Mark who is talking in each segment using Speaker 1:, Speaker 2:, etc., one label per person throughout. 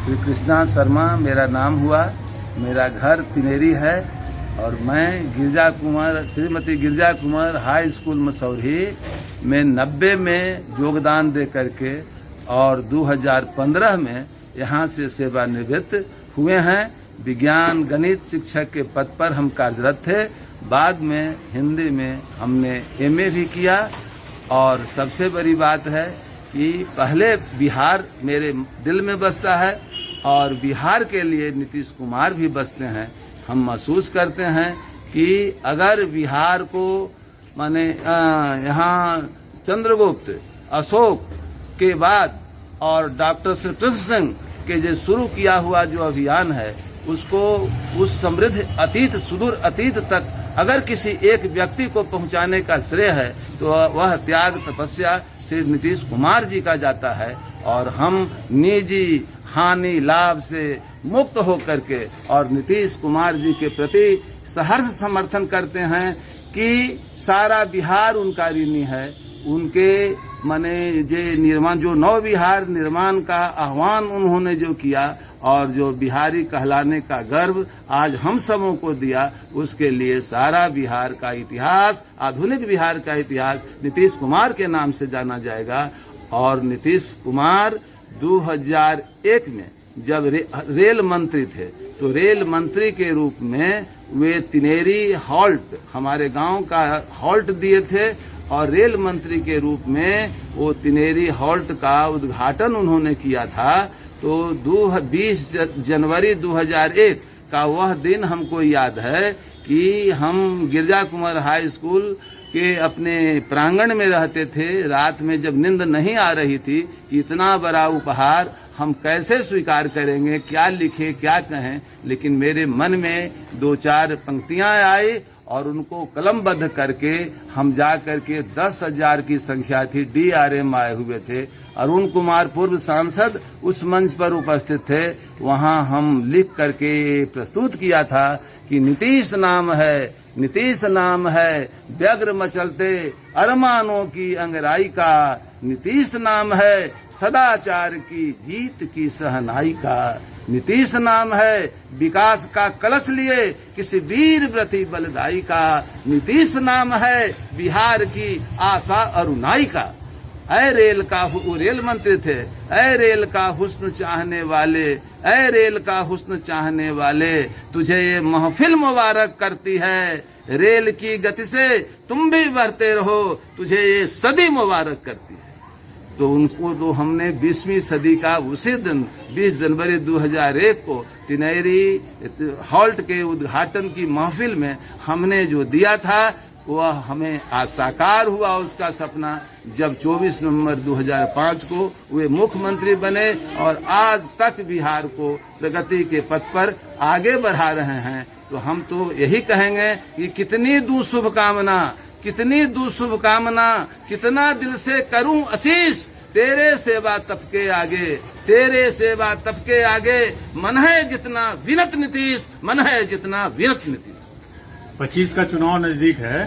Speaker 1: श्री कृष्णा शर्मा मेरा नाम हुआ। मेरा घर तिनेरी है और मैं श्रीमती गिरजा कुमार हाई स्कूल मसौरी में 90 में योगदान दे करके और 2015 में यहाँ से सेवानिवृत्त हुए हैं। विज्ञान गणित शिक्षक के पद पर हम कार्यरत थे। बाद में हिंदी में हमने MA भी किया। और सबसे बड़ी बात है कि पहले बिहार मेरे दिल में बसता है और बिहार के लिए नीतीश कुमार भी बसते हैं। हम महसूस करते हैं कि अगर बिहार को माने यहाँ चंद्रगुप्त अशोक के बाद और डॉक्टर श्री कृष्ण सिंह के जो शुरू किया हुआ जो अभियान है उसको उस समृद्ध अतीत सुदूर अतीत तक अगर किसी एक व्यक्ति को पहुंचाने का श्रेय है तो वह त्याग तपस्या श्री नीतीश कुमार जी का जाता है। और हम निजी हानि लाभ से मुक्त होकर के और नीतीश कुमार जी के प्रति सहर्ष समर्थन करते हैं कि सारा बिहार उनका ऋणी है। उनके माने जो नव बिहार निर्माण का आह्वान उन्होंने जो किया और जो बिहारी कहलाने का गर्व आज हम सबों को दिया, उसके लिए सारा बिहार का इतिहास, आधुनिक बिहार का इतिहास नीतीश कुमार के नाम से जाना जाएगा। और नीतीश कुमार 2001 में जब रेल मंत्री थे तो रेल मंत्री के रूप में वे तिनेरी हॉल्ट हमारे गांव का हॉल्ट दिए थे और रेल मंत्री के रूप में वो तिनेरी हॉल्ट का उद्घाटन उन्होंने किया था। तो 20 जनवरी 2001 का वह दिन हमको याद है कि हम गिरजा कुमार हाई स्कूल के अपने प्रांगण में रहते थे। रात में जब नींद नहीं आ रही थी कि इतना बड़ा उपहार हम कैसे स्वीकार करेंगे, क्या लिखे क्या कहें, लेकिन मेरे मन में 2-4 पंक्तियां आई और उनको कलमबद्ध करके हम जा करके 10,000 की संख्या थी DRM आए हुए थे। अरुण कुमार पूर्व सांसद उस मंच पर उपस्थित थे। वहां हम लिख करके प्रस्तुत किया था कि नीतीश नाम है व्यग्र मचलते अरमानों की अंगराई का, नीतीश नाम है सदाचार की जीत की सहनाई का, नीतीश नाम है विकास का कलश लिए किसी वीर व्रती बलदाई का, नीतीश नाम है बिहार की आशा अरुणाई का। ऐ रेल का वो रेल मंत्री थे। ऐ रेल का हुस्न चाहने वाले, ऐ रेल का हुस्न चाहने वाले, तुझे ये महफिल मुबारक करती है। रेल की गति से तुम भी बढ़ते रहो, तुझे ये सदी मुबारक करती है। तो उनको तो हमने 20वीं सदी का उसी दिन 20 जनवरी 2001 को तिनेरी हॉल्ट के उद्घाटन की महफिल में हमने जो दिया था वह हमें आज साकार हुआ उसका सपना, जब 24 नवंबर 2005 को वे मुख्यमंत्री बने और आज तक बिहार को प्रगति के पथ पर आगे बढ़ा रहे हैं। तो हम तो यही कहेंगे कि कितनी दूर शुभकामना, कितना दिल से करूं आशीष, तेरे सेवा तबके आगे, मन है जितना विनत नीतीश, मन है जितना विनत नीतीश।
Speaker 2: 25 का चुनाव नजदीक है।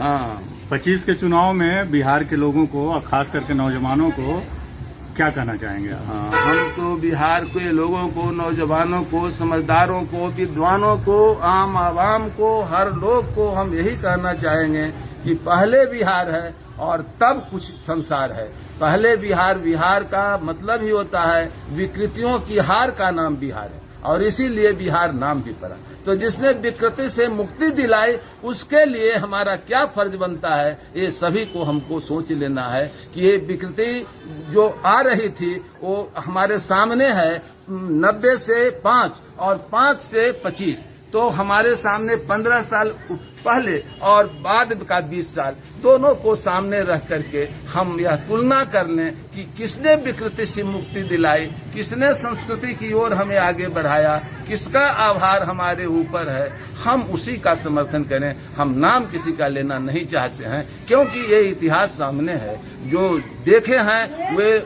Speaker 2: 25 के चुनाव में बिहार के लोगों को और खास करके नौजवानों को क्या कहना चाहेंगे?
Speaker 1: हम तो बिहार के लोगों को, नौजवानों को, समझदारों को, विद्वानों को, आम आवाम को, हर लोग को हम यही कहना चाहेंगे कि पहले बिहार है और तब कुछ संसार है। पहले बिहार का मतलब ही होता है विकृतियों की हार का नाम बिहार है और इसीलिए बिहार नाम भी पड़ा। तो जिसने विकृति से मुक्ति दिलाई उसके लिए हमारा क्या फर्ज बनता है, ये सभी को हमको सोच लेना है कि ये विकृति जो आ रही थी वो हमारे सामने है। 90 से 5 और 5 से 25, तो हमारे सामने 15 साल पहले और बाद का 20 साल, दोनों को सामने रख करके हम यह तुलना कर लें कि किसने विकृति से मुक्ति दिलाई, किसने संस्कृति की ओर हमें आगे बढ़ाया, किसका आभार हमारे ऊपर है, हम उसी का समर्थन करें। हम नाम किसी का लेना नहीं चाहते हैं क्योंकि ये इतिहास सामने है। जो देखे हैं वे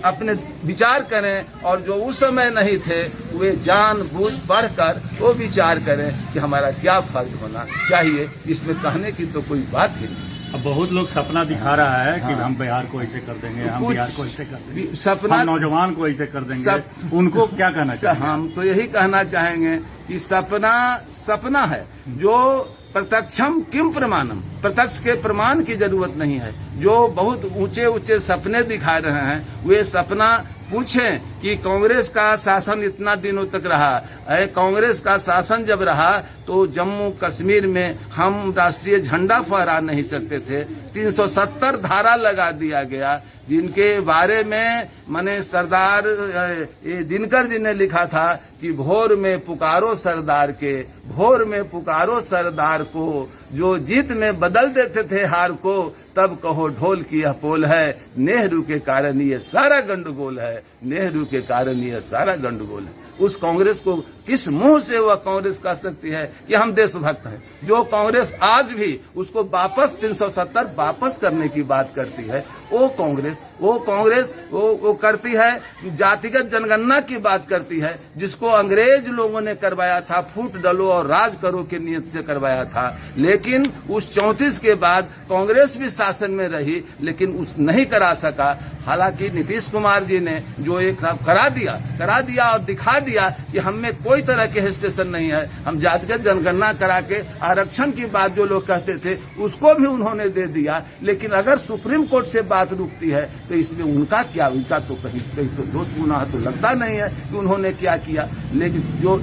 Speaker 1: अपने विचार करें और जो उस समय नहीं थे वे जानबूझ पढ़कर वो विचार करें कि हमारा क्या फर्ज होना चाहिए। इसमें कहने की तो कोई बात ही नहीं।
Speaker 2: अब बहुत लोग सपना दिखा रहा है कि
Speaker 1: हाँ।
Speaker 2: हम बिहार को ऐसे कर देंगे, हम बिहार को ऐसे कर देंगे,
Speaker 1: सपना,
Speaker 2: हम नौजवान को ऐसे कर देंगे, उनको क्या कहना चाहिए?
Speaker 1: हम तो यही कहना चाहेंगे कि सपना है, जो प्रत्यक्षम किम प्रमाणम, प्रत्यक्ष के प्रमाण की जरूरत नहीं है। जो बहुत ऊंचे ऊंचे सपने दिखा रहे हैं, वे सपना पूछें कि कांग्रेस का शासन इतना दिनों तक रहा है, कांग्रेस का शासन जब रहा तो जम्मू कश्मीर में हम राष्ट्रीय झंडा फहरा नहीं सकते थे। 370 धारा लगा दिया गया, जिनके बारे में माने सरदार दिनकर जी ने लिखा था कि भोर में पुकारो सरदार के, भोर में पुकारो सरदार को, जो जीत में बदल देते थे हार को, तब कहो ढोल की यह पोल है, नेहरू के कारण ये सारा गंडगोल है, नेहरू के कारण ये सारा गंडगोल है। उस कांग्रेस को किस मुंह से वह कांग्रेस कह सकती है कि हम देशभक्त हैं? जो कांग्रेस आज भी उसको वापस 370 वापस करने की बात करती है, वो कांग्रेस वो करती है, जातिगत जनगणना की बात करती है, जिसको अंग्रेज लोगों ने करवाया था, फूट डलो और राज करो के नियत से करवाया था। लेकिन उस 34 के बाद कांग्रेस भी शासन में रही, लेकिन उस नहीं करा सका। हालांकि नीतीश कुमार जी ने जो एक करा दिया और दिखा दिया कि हम में कोई तरह के हेस्टेशन नहीं है। हम जातिगत जनगणना करा के आरक्षण की बात जो लोग कहते थे उसको भी उन्होंने दे दिया। लेकिन अगर सुप्रीम कोर्ट से बात रुकती है तो इसमें उनका क्या, उनका तो कहीं तो दोष गुनाह तो लगता नहीं है कि उन्होंने क्या किया। लेकिन जो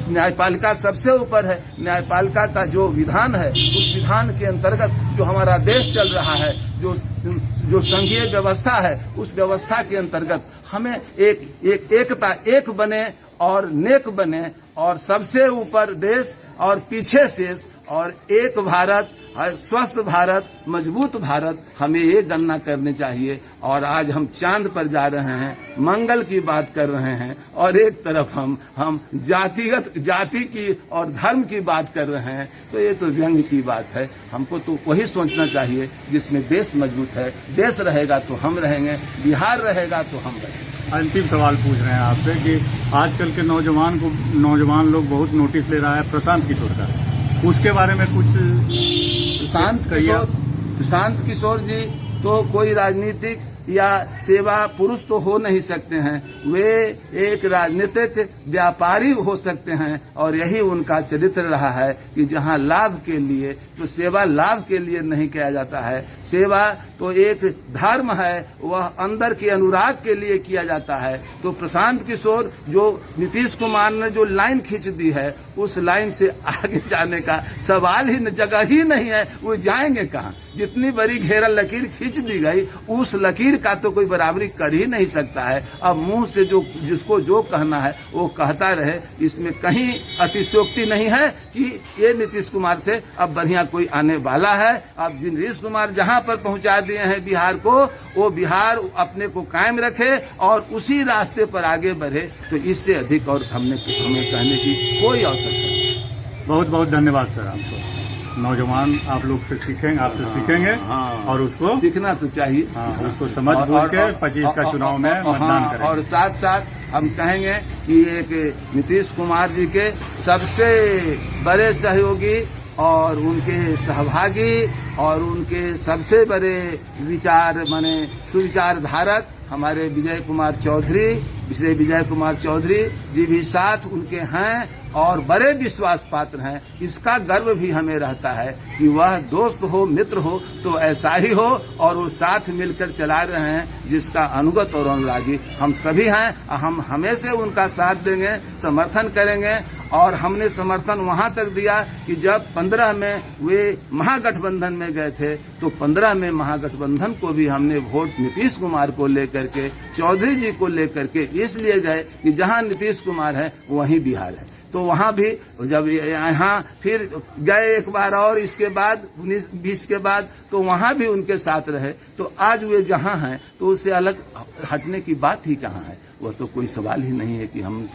Speaker 1: न्यायपालिका सबसे ऊपर है, न्यायपालिका का जो विधान है, उस विधान के अंतर्गत जो हमारा देश चल रहा है, जो संघीय व्यवस्था है, उस व्यवस्था के अंतर्गत हमें एकता एक बने और नेक बने, और सबसे ऊपर देश और पीछे शेष, और एक भारत, स्वस्थ भारत, मजबूत भारत, हमें ये गणना करनी चाहिए। और आज हम चांद पर जा रहे हैं, मंगल की बात कर रहे हैं, और एक तरफ हम जाति की और धर्म की बात कर रहे हैं, तो ये तो व्यंग की बात है। हमको तो वही सोचना चाहिए जिसमें देश मजबूत है। देश रहेगा तो हम रहेंगे, बिहार रहेगा तो हम रहेंगे।
Speaker 2: अंतिम सवाल पूछ रहे हैं आपसे कि आजकल के नौजवान लोग बहुत नोटिस ले रहा है प्रशांत किशोर का, उसके बारे में कुछ?
Speaker 1: प्रशांत किशोर जी तो कोई राजनीतिक या सेवा पुरुष तो हो नहीं सकते हैं, वे एक राजनीतिक व्यापारी हो सकते हैं। और यही उनका चरित्र रहा है कि जहां लाभ के लिए, तो सेवा लाभ के लिए नहीं किया जाता है। सेवा तो एक धर्म है, वह अंदर के अनुराग के लिए किया जाता है। तो प्रशांत किशोर, जो नीतीश कुमार ने जो लाइन खींच दी है, उस लाइन से आगे जाने का सवाल ही जगह ही नहीं है। वो जाएंगे कहाँ? जितनी बड़ी घेरा लकीर खींच दी गई, उस लकीर का तो कोई बराबरी कर ही नहीं सकता है। अब मुंह से जिसको जो कहना है वो कहता रहे, इसमें कहीं अतिशयोक्ति नहीं है कि ये नीतीश कुमार से अब बढ़िया कोई आने वाला है। अब नीतीश कुमार जहां पर पहुंचा दिए हैं बिहार को, वो बिहार अपने को कायम रखे और उसी रास्ते पर आगे बढ़े, तो इससे अधिक और हमें कहने की कोई आवश्यकता नहीं।
Speaker 2: बहुत बहुत धन्यवाद सर आपको। नौजवान आप लोग से सीखेंगे, आपसे सीखेंगे, और उसको
Speaker 1: सीखना तो चाहिए,
Speaker 2: उसको समझ बूझ के 25 का चुनाव में मतदान करें।
Speaker 1: और साथ साथ हम कहेंगे कि एक नीतीश कुमार जी के सबसे बड़े सहयोगी और उनके सहभागी और उनके सबसे बड़े सुविचार धारक हमारे विजय कुमार चौधरी जी भी साथ उनके हैं और बड़े विश्वास पात्र हैं। इसका गर्व भी हमें रहता है कि वह दोस्त हो, मित्र हो तो ऐसा ही हो, और वो साथ मिलकर चला रहे हैं, जिसका अनुगत और अनुरागी हम सभी हैं। हम हमेशा उनका साथ देंगे, समर्थन करेंगे। और हमने समर्थन वहां तक दिया कि जब 15 में वे महागठबंधन में गए थे, तो 15 में महागठबंधन को भी हमने वोट नीतीश कुमार को लेकर के, चौधरी जी को लेकर के इसलिए गए कि जहां नीतीश कुमार है वहीं बिहार है। तो वहां भी जब यहाँ फिर गए एक बार और, इसके बाद 19-20 के बाद, तो वहां भी उनके साथ रहे। तो आज वे जहां हैं तो उससे अलग हटने की बात ही कहाँ है? वह तो कोई सवाल ही नहीं है कि हम